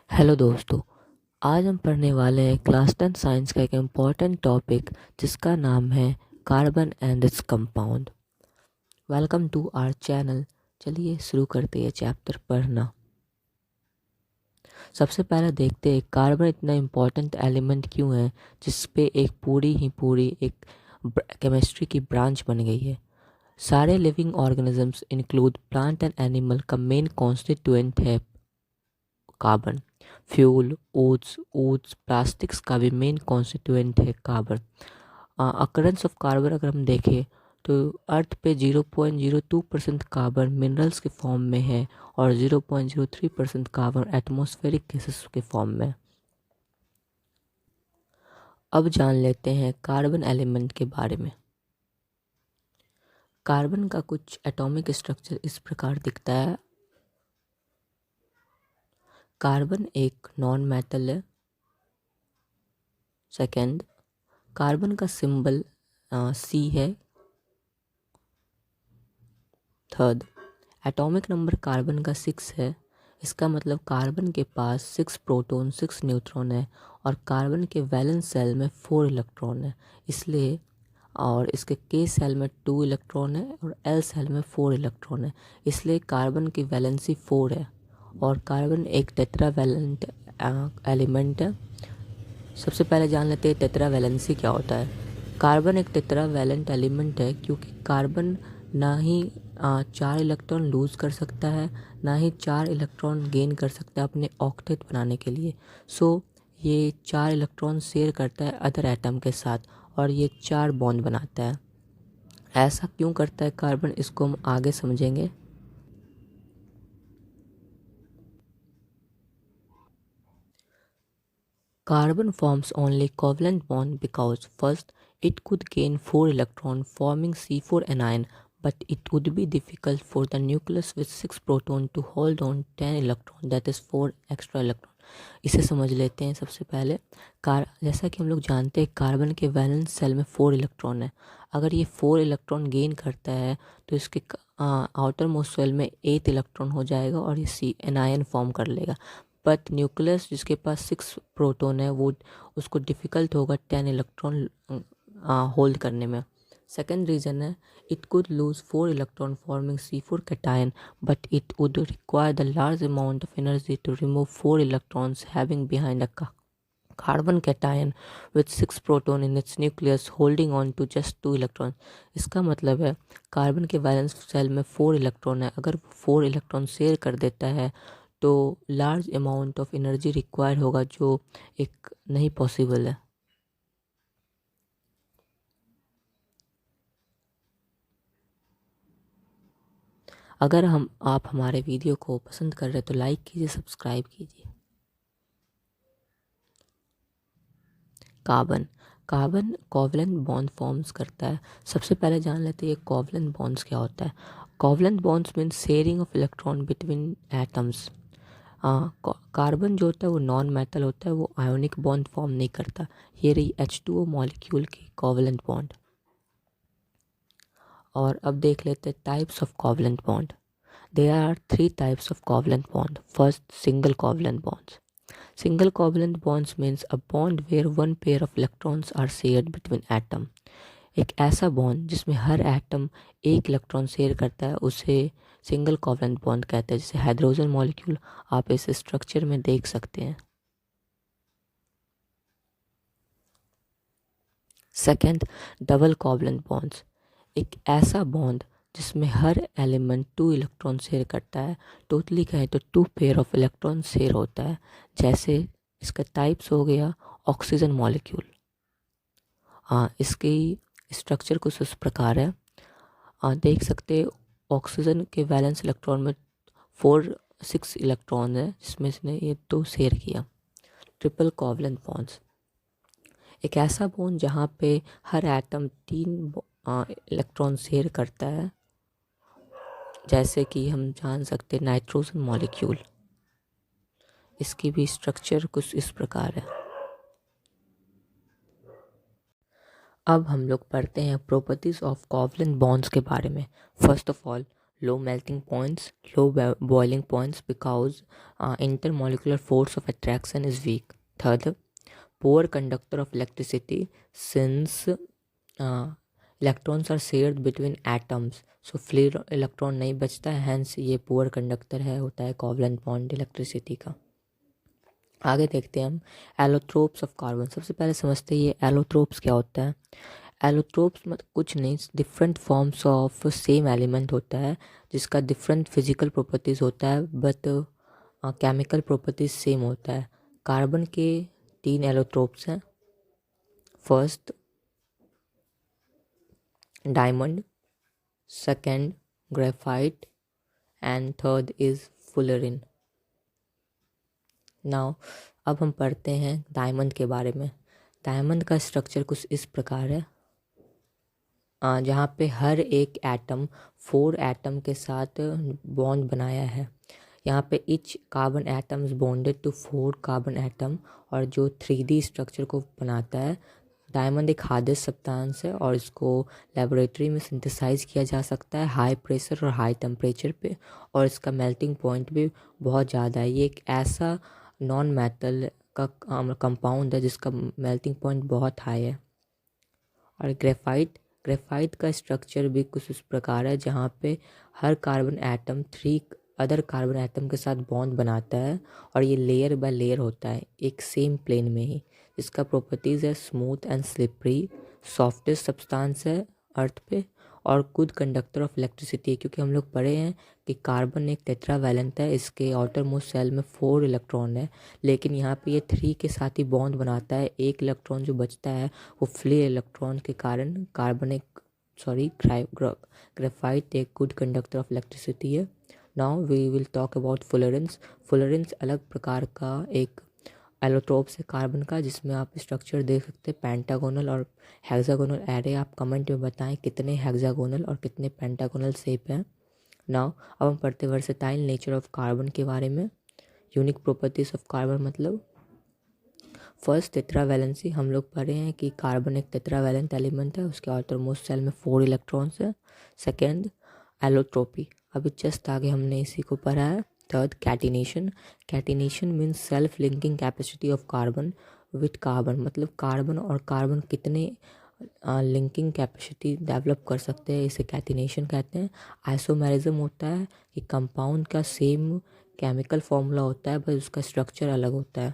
Hello दोस्तों। आज हम पढ़ने वाले हैं क्लास 10 साइंस का एक इम्पॉर्टेंट टॉपिक जिसका नाम है carbon and its compound. Welcome to our channel. चलिए शुरू करते हैं चैप्टर पढ़ना। सबसे पहले देखते हैं कार्बन इतना इम्पॉर्टेंट एलिमेंट क्यों है जिस पे एक पूरी एक केमिस्ट्री की ब्रांच बन गई है। सारे living organisms include plant and animal का मेन कॉन्स्टिट्यूएंट है कार्बन। फ्यूल, ओट्स प्लास्टिक्स का भी मेन कॉन्स्टिट्यूएंट है कार्बन। अकरेंस ऑफ कार्बन अगर हम देखें तो अर्थ पे 0.02% कार्बन मिनरल्स के फॉर्म में है और 0.03% कार्बन एटमॉस्फेरिक गैसेस के फॉर्म में। अब जान लेते हैं कार्बन एलिमेंट के बारे में। कार्बन का कुछ एटॉमिक स्ट्रक्चर इस प्रकार दिखता है। कार्बन एक नॉन मेटल है। सेकेंड, कार्बन का सिंबल सी है। थर्ड, एटॉमिक नंबर कार्बन का 6 है। इसका मतलब कार्बन के पास 6 प्रोटॉन 6 न्यूट्रॉन है और कार्बन के वैलेंस सेल में 4 इलेक्ट्रॉन है, इसलिए। और इसके के सेल में 2 इलेक्ट्रॉन है और एल सेल में 4 इलेक्ट्रॉन है, इसलिए कार्बन की वैलेंसी 4 है और कार्बन एक टेट्रा वैलेंट एलिमेंट है। सबसे पहले जान लेते हैं टेट्रा वैलेंसी क्या होता है। कार्बन एक टेट्रा वैलेंट एलिमेंट है क्योंकि कार्बन ना ही 4 इलेक्ट्रॉन लूज कर सकता है, ना ही 4 इलेक्ट्रॉन गेन कर सकता है अपने ऑक्टेट बनाने के लिए। सो ये 4 इलेक्ट्रॉन शेयर करता है अदर एटम के साथ और ये 4 बॉन्ड बनाता है। ऐसा क्यों करता है कार्बन, इसको हम आगे समझेंगे। Carbon forms only covalent bond because first it could gain 4 electron forming C4 anion, but it would be difficult for the nucleus with 6 proton to hold on 10 electron, that is 4 extra electron। इसे समझ लेते हैं सबसे पहले। जैसा कि हम लोग जानते हैं कार्बन के वैलेंस सेल में 4 इलेक्ट्रॉन है। अगर ये 4 इलेक्ट्रॉन गेन करता है तो इसके आउटर मोस्ट सेल में 8 इलेक्ट्रॉन हो जाएगा और ये सी एनायन फॉर्म कर लेगा। बट न्यूक्लियस जिसके पास 6 प्रोटॉन है वो उसको डिफ़िकल्ट होगा 10 इलेक्ट्रॉन होल्ड करने में। सेकेंड रीज़न है it could lose 4 electron forming C4 cation, but it would require the large amount of energy to remove 4 electrons having behind a carbon cation with 6 proton in its nucleus holding on to just 2 electrons। इसका मतलब है carbon के valence shell में 4 electron है, अगर 4 electron share कर देता है तो large amount of energy require होगा जो एक नहीं पॉसिबल है। अगर आप हमारे वीडियो को पसंद कर रहे हैं तो लाइक कीजिए, सब्सक्राइब कीजिए। कार्बन कोवलेंट बॉन्ड फॉर्म्स करता है। सबसे पहले जान लेते हैं कोवलेंट बॉन्ड्स क्या होता है। Covalent bonds mean sharing of electron between atoms. Carbon जो होता है वो नॉन मेटल होता है, वो आयोनिक बॉन्ड फॉर्म नहीं करता। ये रही H2O मॉलिक्यूल की कोवलेंट बॉन्ड। और अब देख लेते हैं types of covalent bond. There are 3 types of covalent bond. First, single covalent bonds. Single covalent bonds means a bond where one pair of electrons are shared between atom. एक ऐसा bond जिसमें हर atom एक electron share करता है उसे single covalent bond कहते हैं। जैसे हाइड्रोजन मॉलिक्यूल आप इस स्ट्रक्चर में देख सकते हैं। Second, double covalent bonds. एक ऐसा बॉन्ड जिसमें हर एलिमेंट 2 इलेक्ट्रॉन शेयर करता है। टोटली कहें तो 2 पेयर ऑफ इलेक्ट्रॉन शेयर होता है। जैसे इसका टाइप्स हो गया ऑक्सीजन मॉलिक्यूल। इसकी स्ट्रक्चर कुछ इस प्रकार है। देख सकते हैं ऑक्सीजन के वैलेंस इलेक्ट्रॉन में 6 इलेक्ट्रॉन है जिसमें इसने ये 2 शेयर किया। ट्रिपल कोवलेंट बॉन्ड्स, एक ऐसा बॉन्ड जहाँ पे हर एटम 3 इलेक्ट्रॉन शेयर करता है। जैसे कि हम जान सकते हैं नाइट्रोजन मॉलिक्यूल। इसकी भी स्ट्रक्चर कुछ इस प्रकार है। अब हम लोग पढ़ते हैं प्रॉपर्टीज ऑफ कोवलेंट बॉन्ड्स के बारे में। First of all, low melting points, low boiling points because intermolecular force of attraction is weak. Third, poor conductor of electricity since electrons are shared between atoms, so free electron नहीं बचता है, hence ये poor conductor है, होता है covalent bond electricity का। आगे देखते हैं हम एलोट्रोप्स ऑफ कार्बन। सबसे पहले समझते हैं ये एलोट्रोप्स क्या होता है। एलोट्रोप्स मतलब कुछ नहीं, different forms of same element होता है जिसका डिफरेंट फिजिकल प्रॉपर्टीज़ होता है बट केमिकल प्रॉपर्टीज सेम होता है। कार्बन के 3 एलोट्रोप्स हैं। First diamond, second graphite and third is fullerene. Now अब हम पढ़ते हैं डायमंड के बारे में। डायमंड का स्ट्रक्चर कुछ इस प्रकार है, जहाँ पे हर एक एटम 4 एटम के साथ बॉन्ड बनाया है। यहाँ पे each carbon atoms bonded to 4 carbon atom, और जो 3D स्ट्रक्चर को बनाता है। डायमंड एक हार्डेस्ट सब्सटेंस है और इसको लेबोरेटरी में सिंथेसाइज किया जा सकता है हाई प्रेशर और हाई टेम्परेचर पे, और इसका मेल्टिंग पॉइंट भी बहुत ज़्यादा है। ये एक ऐसा नॉन मेटल का कंपाउंड है जिसका मेल्टिंग पॉइंट बहुत हाई है। और ग्रेफाइट का स्ट्रक्चर भी कुछ इस प्रकार है, जहाँ पे हर carbon atom 3 other carbon atom के साथ बॉन्ड बनाता है, और ये लेयर बाय लेयर होता है एक सेम प्लेन में ही। इसका प्रॉपर्टीज़ है smooth and slippery, softest substance है अर्थ पे, और गुड कंडक्टर ऑफ इलेक्ट्रिसिटी है। क्योंकि हम लोग पढ़े हैं कि कार्बन एक टेट्रावैलेंट है, इसके आउटर मोस्ट सेल में 4 इलेक्ट्रॉन है, लेकिन यहाँ पे ये 3 के साथ ही बॉन्ड बनाता है। एक इलेक्ट्रॉन जो बचता है वो फ्री इलेक्ट्रॉन के कारण ग्रेफाइट एक गुड कंडक्टर ऑफ इलेक्ट्रिसिटी है। Now we will talk about fullerenes. Fullerenes अलग प्रकार का एक एलोट्रोप है कार्बन का, जिसमें आप स्ट्रक्चर देख सकते हैं पेंटागोनल और हेक्सागोनल एरे। आप कमेंट में बताएं कितने हेक्सागोनल और कितने पेंटागोनल शेप हैं। नाउ अब हम पढ़ते हैं वर्सेटाइल नेचर ऑफ कार्बन के बारे में। यूनिक प्रॉपर्टीज ऑफ कार्बन मतलब फर्स्ट टेट्रावैलेंसी। हम लोग पढ़े हैं कि कार्बन एक टेट्रावैलेंट एलिमेंट है, उसके आउटर मोस्ट सेल में 4 इलेक्ट्रॉन्स है। सेकेंड एलोट्रोपी, अभी जस्ट आगे हमने इसी को पढ़ा है। Third catenation. Catenation means self linking capacity of carbon with carbon, मतलब कार्बन और कार्बन कितने लिंकिंग कैपेसिटी डेवलप कर सकते हैं, इसे कैटिनेशन कहते हैं। आइसोमेरिज्म होता है कि कंपाउंड का सेम केमिकल फॉर्मूला होता है बस उसका स्ट्रक्चर अलग होता है।